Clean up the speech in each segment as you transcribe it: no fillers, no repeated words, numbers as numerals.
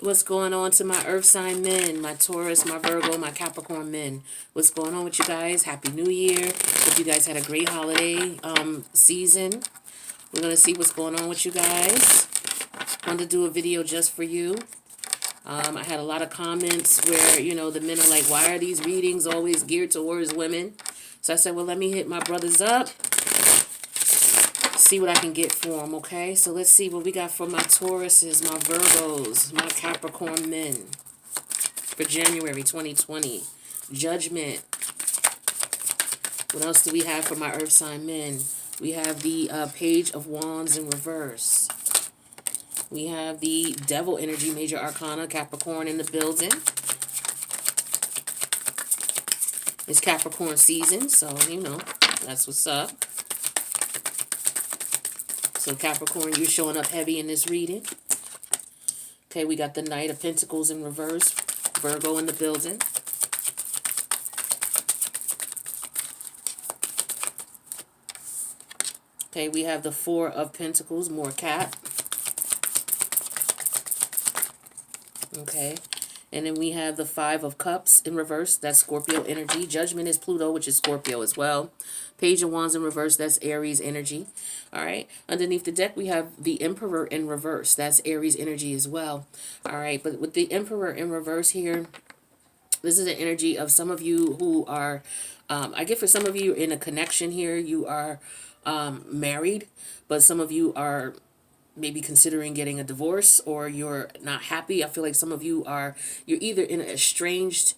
What's going on to my earth sign men, my Taurus, my Virgo, my Capricorn men? What's going on with you guys? Happy New Year. Hope you guys had a great holiday season. We're going to see what's going on with you guys. Wanted to do a video just for you. I had a lot of comments where, you know, the men are like, why are these readings always geared towards women? So I said, well, let me hit my brothers up. See what I can get for them, okay? So let's see what we got for my Tauruses, my Virgos, my Capricorn men for January 2020. Judgment. What else do we have for my earth sign men? We have the Page of Wands in reverse. We have the Devil energy, major arcana, Capricorn in the building. It's Capricorn season, so, you know, that's what's up. So Capricorn, you're showing up heavy in this reading. Okay, we got the Knight of Pentacles in reverse. Virgo in the building. Okay, we have the Four of Pentacles, more Cap. Okay, and then we have the Five of Cups in reverse. That's Scorpio energy. Judgment is Pluto, which is Scorpio as well. Page of Wands in reverse. That's Aries energy. All right. Underneath the deck, we have the Emperor in reverse. That's Aries energy as well. All right. But with the Emperor in reverse here, this is an energy of some of you who are, I get for some of you in a connection here, you are married, but some of you are maybe considering getting a divorce, or you're not happy. I feel like some of you are, you're either in an estranged,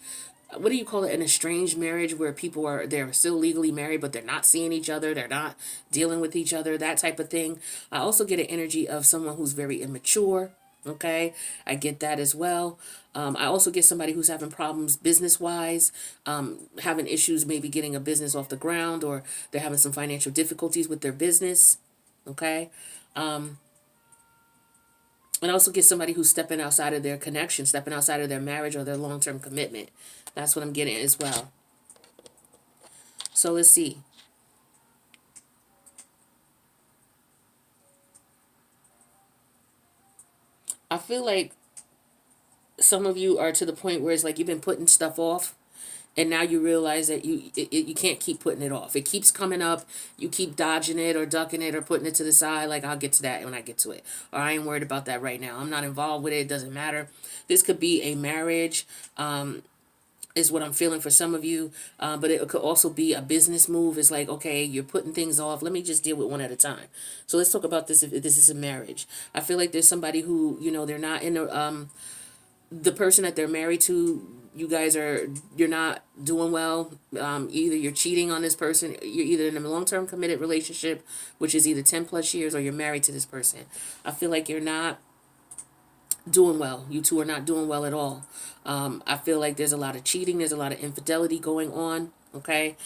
what do you call it, an estranged marriage, where people are, they're still legally married, but they're not seeing each other, they're not dealing with each other, that type of thing. I also get an energy of someone who's very immature. Okay, I get that as well. I also get somebody who's having problems business-wise, having issues maybe getting a business off the ground, or they're having some financial difficulties with their business. Okay. And I also get somebody who's stepping outside of their connection, stepping outside of their marriage or their long-term commitment. That's what I'm getting as well. So let's see. I feel like some of you are to the point where it's like you've been putting stuff off, and now you realize that you can't keep putting it off. It keeps coming up. You keep dodging it or ducking it or putting it to the side. Like, I'll get to that when I get to it. Or I ain't worried about that right now. I'm not involved with it. It doesn't matter. This could be a marriage, is what I'm feeling for some of you. But it could also be a business move. It's like, okay, you're putting things off. Let me just deal with one at a time. So let's talk about this if this is a marriage. I feel like there's somebody who, you know, they're not in the person that they're married to, you guys are, you're not doing well. Either you're cheating on this person, you're either in a long-term committed relationship, which is either 10 plus years, or you're married to this person. I feel like you're not doing well. You two are not doing well at all. I feel like there's a lot of cheating. There's a lot of infidelity going on. Okay.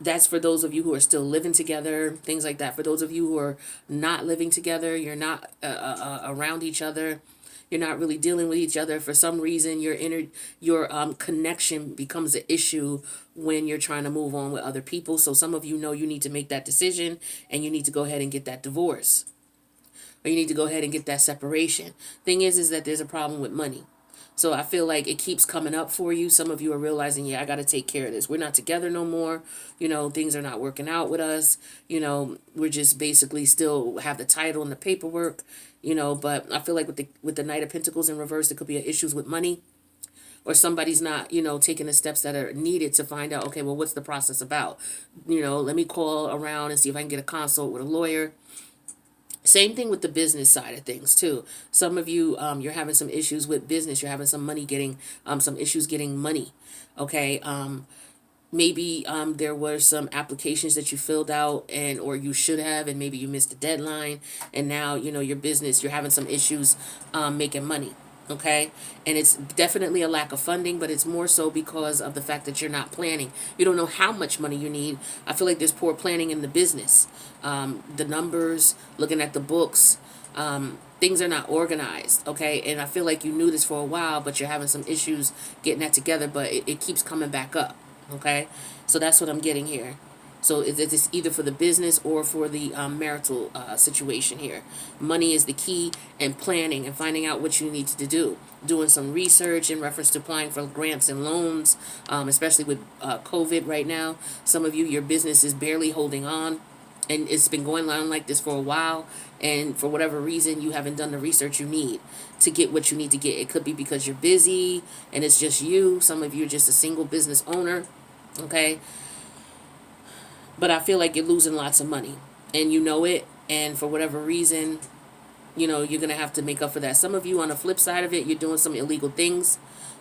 That's for those of you who are still living together, things like that. For those of you who are not living together, you're not around each other, you're not really dealing with each other. For some reason, your connection becomes an issue when you're trying to move on with other people. So some of you know you need to make that decision, and you need to go ahead and get that divorce, or you need to go ahead and get that separation. Thing is that there's a problem with money. So I feel like it keeps coming up for you. Some of you are realizing, yeah, I got to take care of this. We're not together no more. You know, things are not working out with us. You know, we're just basically still have the title and the paperwork, you know, but I feel like with the Knight of Pentacles in reverse, there could be issues with money, or somebody's not, you know, taking the steps that are needed to find out, okay, well, what's the process about? You know, let me call around and see if I can get a consult with a lawyer. Same thing with the business side of things too. Some of you, you're having some issues with business. You're having some money getting, some issues getting money. Okay. Maybe there were some applications that you filled out, and or you should have, and maybe you missed the deadline, and now, you know, your business, you're having some issues making money. Okay, and it's definitely a lack of funding, but it's more so because of the fact that you're not planning. You don't know how much money you need. I feel like there's poor planning in the business. The numbers, looking at the books, things are not organized. Okay, and I feel like you knew this for a while, but you're having some issues getting that together, but it keeps coming back up. Okay, so that's what I'm getting here. So it's either for the business or for the marital situation here. Money is the key, and planning and finding out what you need to do. Doing some research in reference to applying for grants and loans, especially with COVID right now. Some of you, your business is barely holding on, and it's been going on like this for a while, and for whatever reason you haven't done the research you need to get what you need to get. It could be because you're busy and it's just you. Some of you are just a single business owner, okay? But I feel like you're losing lots of money, and you know it, and for whatever reason, you're going to have to make up for that. Some of you, on the flip side of it, you're doing some illegal things,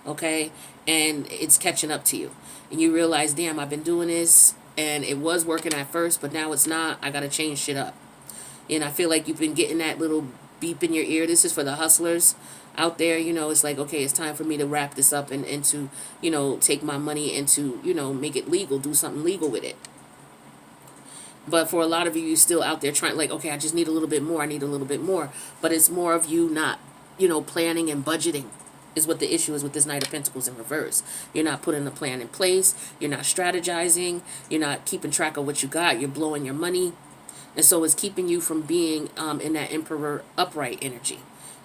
okay, and it's catching up to you, and you realize, damn, I've been doing this, and it was working at first, but now it's not. I got to change shit up. And I feel like you've been getting that little beep in your ear. This is for the hustlers out there. It's like, okay, it's time for me to wrap this up and to, take my money and to, make it legal, do something legal with it. But for a lot of you, you're still out there trying, like, okay, I just need a little bit more. I need a little bit more. But it's more of you not, planning and budgeting is what the issue is with this Knight of Pentacles in reverse. You're not putting a plan in place. You're not strategizing. You're not keeping track of what you got. You're blowing your money. And so it's keeping you from being in that Emperor upright energy.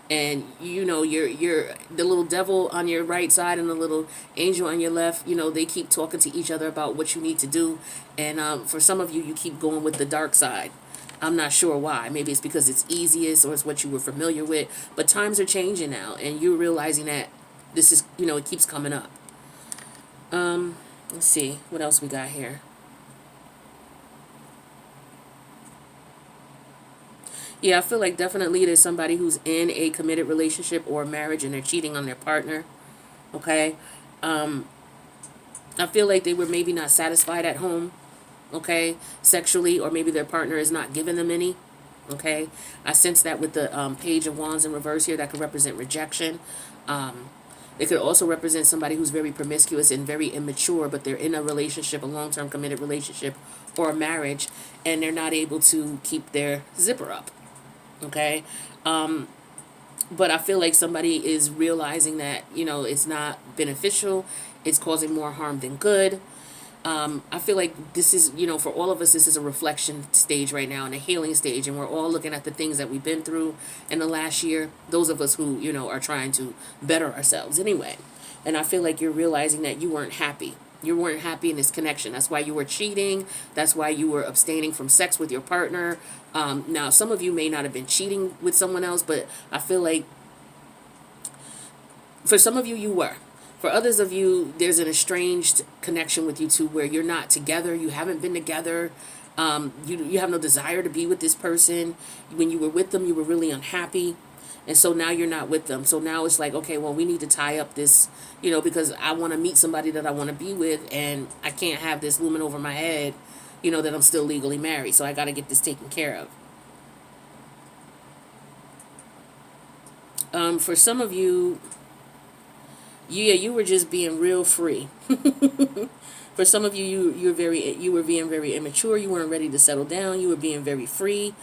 And you're the little devil on your right side and the little angel on your left. They keep talking to each other about what you need to do. And for some of you, you keep going with the dark side. I'm not sure why. Maybe it's because it's easiest or it's what you were familiar with. But times are changing now, and you're realizing that this is, it keeps coming up. Let's see what else we got here. Yeah, I feel like definitely there's somebody who's in a committed relationship or marriage and they're cheating on their partner. Okay. I feel like they were maybe not satisfied at home. Okay. Sexually, or maybe their partner is not giving them any. Okay. I sense that with the Page of Wands in reverse here. That could represent rejection. It could also represent somebody who's very promiscuous and very immature, but they're in a relationship, a long-term committed relationship or a marriage, and they're not able to keep their zipper up. Okay. But I feel like somebody is realizing that, it's not beneficial. It's causing more harm than good. I feel like this is, for all of us, this is a reflection stage right now and a healing stage. And we're all looking at the things that we've been through in the last year. Those of us who, are trying to better ourselves anyway. And I feel like you're realizing that you weren't happy. You weren't happy in this connection. That's why you were cheating. That's why you were abstaining from sex with your partner. Now, some of you may not have been cheating with someone else, but I feel like for some of you, you were. For others of you, there's an estranged connection with you two where you're not together. You haven't been together. You have no desire to be with this person. When you were with them, you were really unhappy. And so now you're not with them. So now it's like, okay, well, we need to tie up this, because I want to meet somebody that I want to be with, and I can't have this looming over my head, that I'm still legally married. So I got to get this taken care of. For some of you, you were just being real free. For some of you, you were being very immature. You weren't ready to settle down. You were being very free,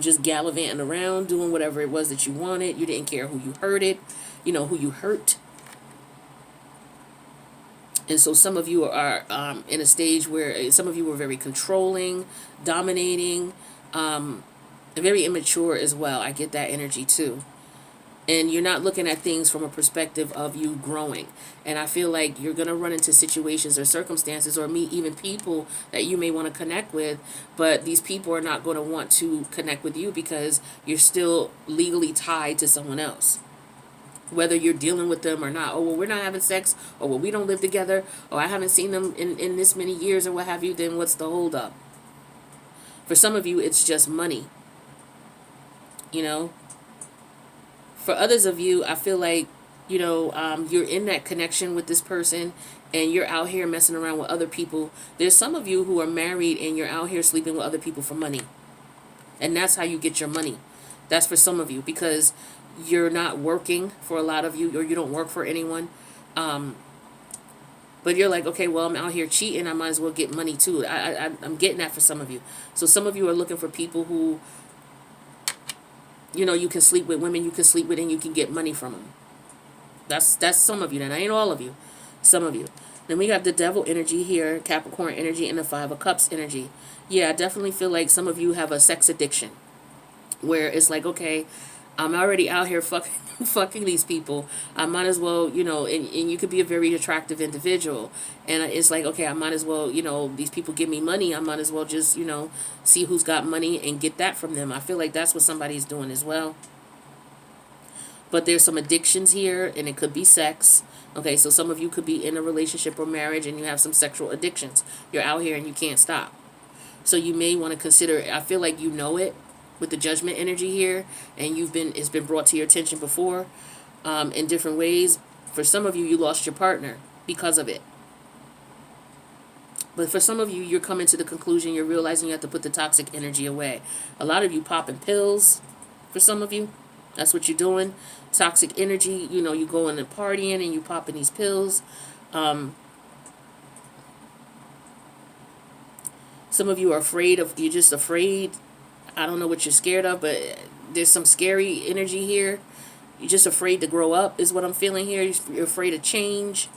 just gallivanting around, doing whatever it was that you wanted. You didn't care who you hurted, who you hurt. And so some of you are in a stage where some of you were very controlling, dominating, and very immature as well. I get that energy too. And you're not looking at things from a perspective of you growing. And I feel like you're going to run into situations or circumstances or meet even people that you may want to connect with. But these people are not going to want to connect with you because you're still legally tied to someone else. Whether you're dealing with them or not. Oh, well, we're not having sex. Or, well, we don't live together. Or, I haven't seen them in this many years or what have you. Then what's the holdup? For some of you, it's just money. For others of you, I feel like, you're in that connection with this person and you're out here messing around with other people. There's some of you who are married and you're out here sleeping with other people for money. And that's how you get your money. That's for some of you because you're not working for a lot of you, or you don't work for anyone. But you're like, okay, well, I'm out here cheating. I might as well get money too. I'm getting that for some of you. So some of you are looking for people who, you can sleep with, women you can sleep with, and you can get money from them. That's some of you. That ain't all of you. Some of you. Then we got the devil energy here, Capricorn energy, and the Five of Cups energy. Yeah, I definitely feel like some of you have a sex addiction where it's like, okay, I'm already out here fucking these people. I might as well, and you could be a very attractive individual. And it's like, okay, I might as well, these people give me money. I might as well just, see who's got money and get that from them. I feel like that's what somebody's doing as well. But there's some addictions here, and it could be sex. Okay, so some of you could be in a relationship or marriage and you have some sexual addictions. You're out here and you can't stop. So you may want to consider, I feel like you know it with the judgment energy here, and it's been brought to your attention before in different ways. For some of you, you lost your partner because of it. But for some of you, you're coming to the conclusion, you're realizing you have to put the toxic energy away. A lot of you popping pills, for some of you. That's what you're doing. Toxic energy, you going and partying and you popping these pills. Some of you are you're just afraid. I don't know what you're scared of, but there's some scary energy here. You're just afraid to grow up is what I'm feeling here. You're afraid of change.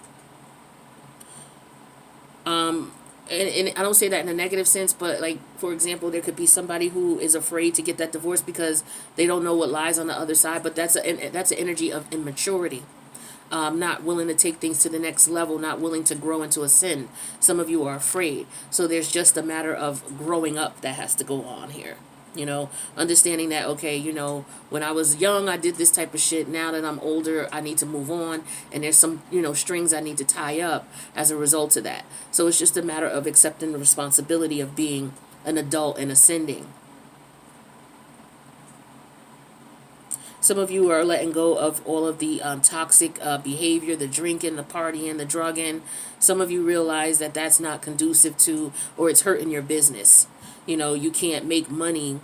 And I don't say that in a negative sense, but like, for example, there could be somebody who is afraid to get that divorce because they don't know what lies on the other side, but that's an energy of immaturity. Not willing to take things to the next level, not willing to grow into a sin. Some of you are afraid. So there's just a matter of growing up that has to go on here. Understanding that, okay, when I was young, I did this type of shit. Now that I'm older, I need to move on. And there's some, strings I need to tie up as a result of that. So it's just a matter of accepting the responsibility of being an adult and ascending. Some of you are letting go of all of the toxic behavior, the drinking, the partying, the drugging. Some of you realize that that's not conducive to, or it's hurting your business. You can't make money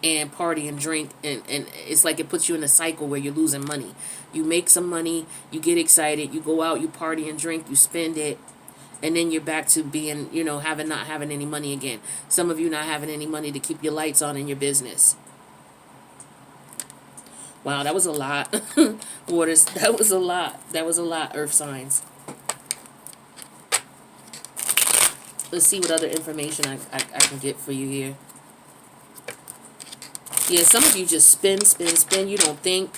and party and drink, and it's like it puts you in a cycle where you're losing money. You make some money, you get excited, you go out, you party and drink, you spend it, and then you're back to being, not having any money again. Some of you not having any money to keep your lights on in your business. Wow, that was a lot. Waters, that was a lot. That was a lot, earth signs. Let's see what other information I can get for you here. Yeah, some of you just spin. You don't think.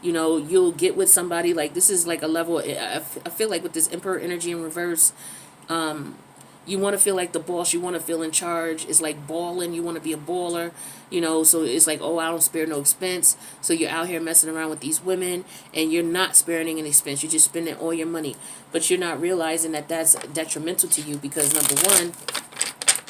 You'll get with somebody. Like, this is like a level. I feel like with this Emperor energy in reverse, you want to feel like the boss. You want to feel in charge. It's like balling. You want to be a baller. So it's like, oh, I don't spare no expense. So you're out here messing around with these women, and you're not sparing any expense. You're just spending all your money. But you're not realizing that that's detrimental to you because, number one,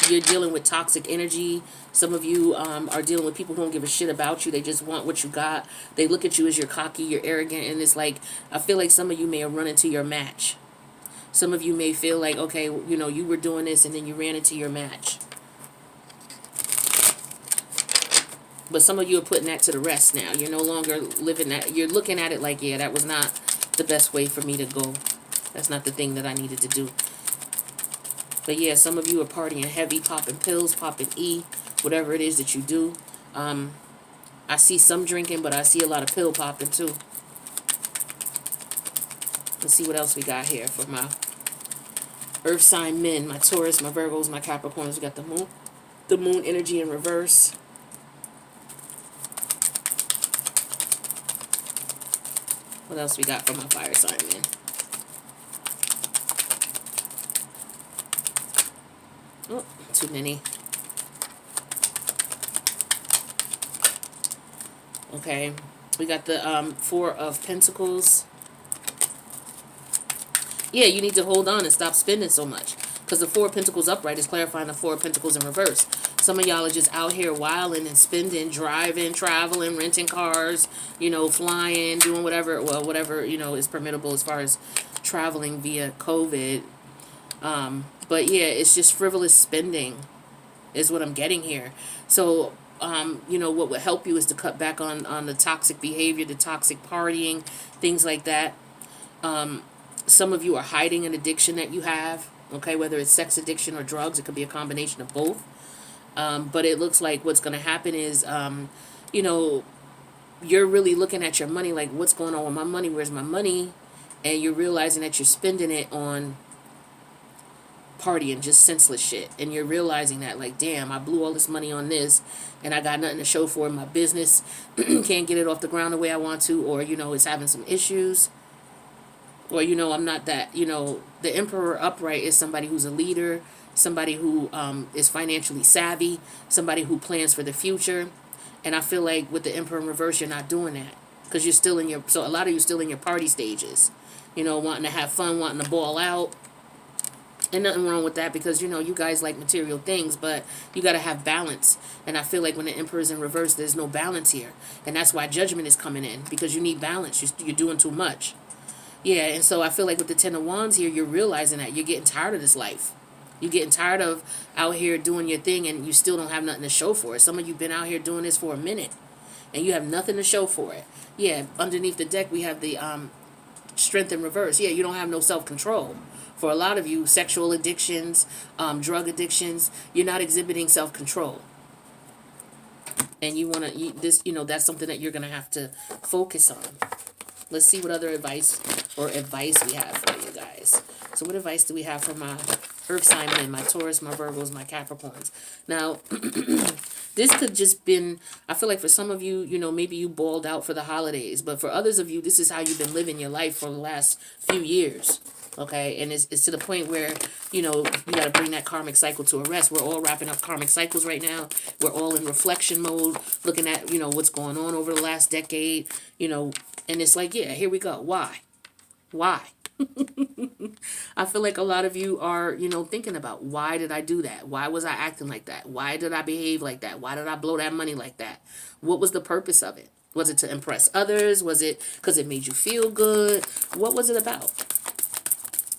you're dealing with toxic energy. Some of you are dealing with people who don't give a shit about you. They just want what you got. They look at you as you're cocky, you're arrogant, and it's like, I feel like some of you may have run into your match. Some of you may feel like, okay, you were doing this and then you ran into your match. But some of you are putting that to the rest now. You're no longer living that. You're looking at it like, yeah, that was not the best way for me to go. That's not the thing that I needed to do. But yeah, some of you are partying heavy, popping pills, popping E, whatever it is that you do. I see some drinking, but I see a lot of pill popping too. Let's see what else we got here for my earth sign men, my Taurus, my Virgos, my Capricorns. We got the moon energy in reverse. What else we got for my fire sign men? Oh, too many. Okay, we got the Four of Pentacles. Yeah, you need to hold on and stop spending so much. Because the Four of Pentacles upright is clarifying the Four of Pentacles in reverse. Some of y'all are just out here wilding and spending, driving, traveling, renting cars, flying, doing whatever, whatever, is permittable as far as traveling via COVID. But yeah, it's just frivolous spending is what I'm getting here. So, what would help you is to cut back on the toxic behavior, the toxic partying, things like that. Some of you are hiding an addiction that you have, okay, whether it's sex addiction or drugs. It could be a combination of both. But it looks like what's going to happen is, you're really looking at your money like, what's going on with my money? Where's my money? And you're realizing that you're spending it on partying, just senseless shit. And you're realizing that, like, damn, I blew all this money on this and I got nothing to show for it. My business can't get it off the ground the way I want to, or, it's having some issues. Or, I'm not that, the Emperor upright is somebody who's a leader, somebody who is financially savvy, somebody who plans for the future. And I feel like with the Emperor in reverse, you're not doing that. Because you're still in so a lot of you still in your party stages. Wanting to have fun, wanting to ball out. And nothing wrong with that, because, you guys like material things, but you got to have balance. And I feel like when the Emperor is in reverse, there's no balance here. And that's why judgment is coming in, because you need balance. You're doing too much. Yeah, and so I feel like with the Ten of Wands here, you're realizing that you're getting tired of this life. You're getting tired of out here doing your thing, and you still don't have nothing to show for it. Some of you been out here doing this for a minute, and you have nothing to show for it. Yeah, underneath the deck, we have the Strength in reverse. Yeah, you don't have no self-control. For a lot of you, sexual addictions, drug addictions, you're not exhibiting self-control. And you want to, that's something that you're going to have to focus on. Let's see what other advice we have for you guys. So what advice do we have for my Earth sign men, my Taurus, my Virgos, my Capricorns? Now, this could just been, I feel like for some of you, maybe you balled out for the holidays. But for others of you, this is how you've been living your life for the last few years. Okay, and it's to the point where, you got to bring that karmic cycle to a rest. We're all wrapping up karmic cycles right now. We're all in reflection mode, looking at, what's going on over the last decade, and it's like, yeah, here we go. Why? I feel like a lot of you are, thinking about, why did I do that? Why was I acting like that? Why did I behave like that? Why did I blow that money like that? What was the purpose of it? Was it to impress others? Was it because it made you feel good? What was it about?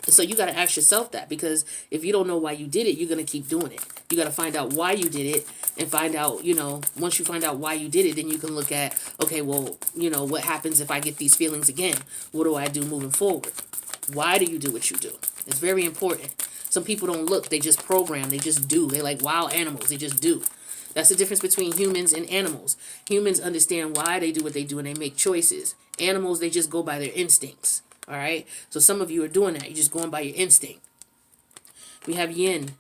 So you got to ask yourself that, because if you don't know why you did it, you're going to keep doing it. You got to find out why you did it, and find out, once you find out why you did it, then you can look at, okay, well, what happens if I get these feelings again? What do I do moving forward? Why do you do what you do? It's very important. Some people don't look, they just program, they just do. They're like wild animals, they just do. That's the difference between humans and animals. Humans understand why they do what they do, and they make choices. Animals, they just go by their instincts. All right, so some of you are doing that. You're just going by your instinct. We have yin.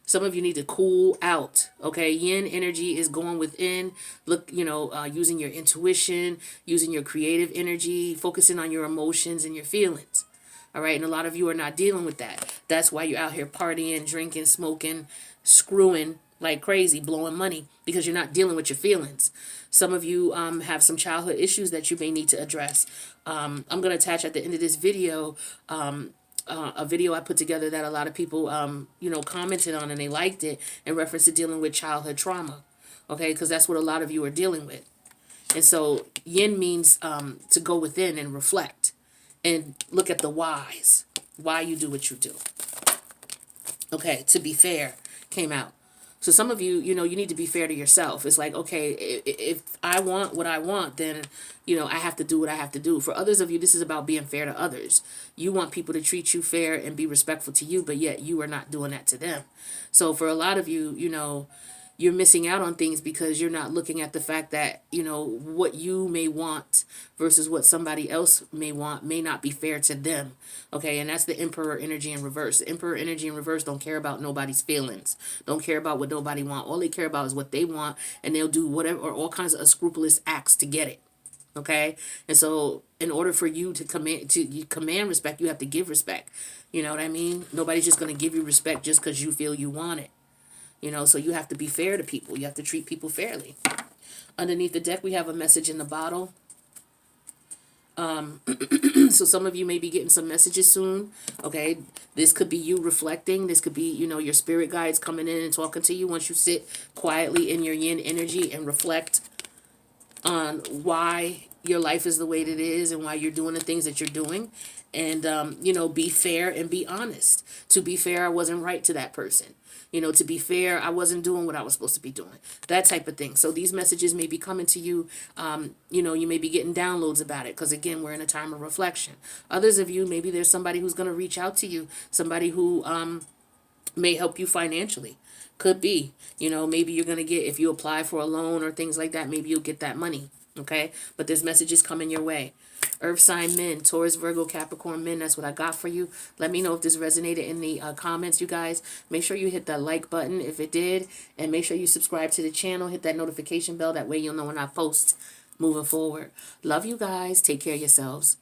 Some of you need to cool out. Okay, yin energy is going within. Look, using your intuition, using your creative energy, focusing on your emotions and your feelings. All right, and a lot of you are not dealing with that. That's why you're out here partying, drinking, smoking, screwing like crazy, blowing money, because you're not dealing with your feelings. Some of you have some childhood issues that you may need to address. I'm going to attach at the end of this video a video I put together that a lot of people, commented on, and they liked it, in reference to dealing with childhood trauma. Okay, because that's what a lot of you are dealing with. And so yin means to go within and reflect and look at the whys, why you do what you do. Okay, to be fair came out. So some of you, you need to be fair to yourself. It's like, okay, if I want what I want, then, I have to do what I have to do. For others of you, this is about being fair to others. You want people to treat you fair and be respectful to you, but yet you are not doing that to them. So for a lot of you, you're missing out on things because you're not looking at the fact that, what you may want versus what somebody else may want may not be fair to them. Okay, and that's the Emperor energy in reverse. The Emperor energy in reverse don't care about nobody's feelings. Don't care about what nobody want. All they care about is what they want, and they'll do whatever, or all kinds of unscrupulous acts to get it. Okay, and so in order for you to command respect, you have to give respect. You know what I mean? Nobody's just going to give you respect just because you feel you want it. So you have to be fair to people. You have to treat people fairly. Underneath the deck, we have a message in the bottle. So some of you may be getting some messages soon. Okay, this could be you reflecting. This could be, your spirit guides coming in and talking to you once you sit quietly in your yin energy and reflect on why your life is the way that it is and why you're doing the things that you're doing. And, be fair and be honest. To be fair, I wasn't right to that person. To be fair, I wasn't doing what I was supposed to be doing. That type of thing. So these messages may be coming to you. You may be getting downloads about it because, again, we're in a time of reflection. Others of you, maybe there's somebody who's going to reach out to you, somebody who may help you financially. Could be. Maybe you're going to get, if you apply for a loan or things like that, maybe you'll get that money. Okay? But there's messages coming your way. Earth sign men, Taurus, Virgo, Capricorn men, that's what I got for you. Let me know if this resonated in the comments, you guys. Make sure you hit that like button if it did. And make sure you subscribe to the channel. Hit that notification bell. That way you'll know when I post moving forward. Love you guys. Take care of yourselves.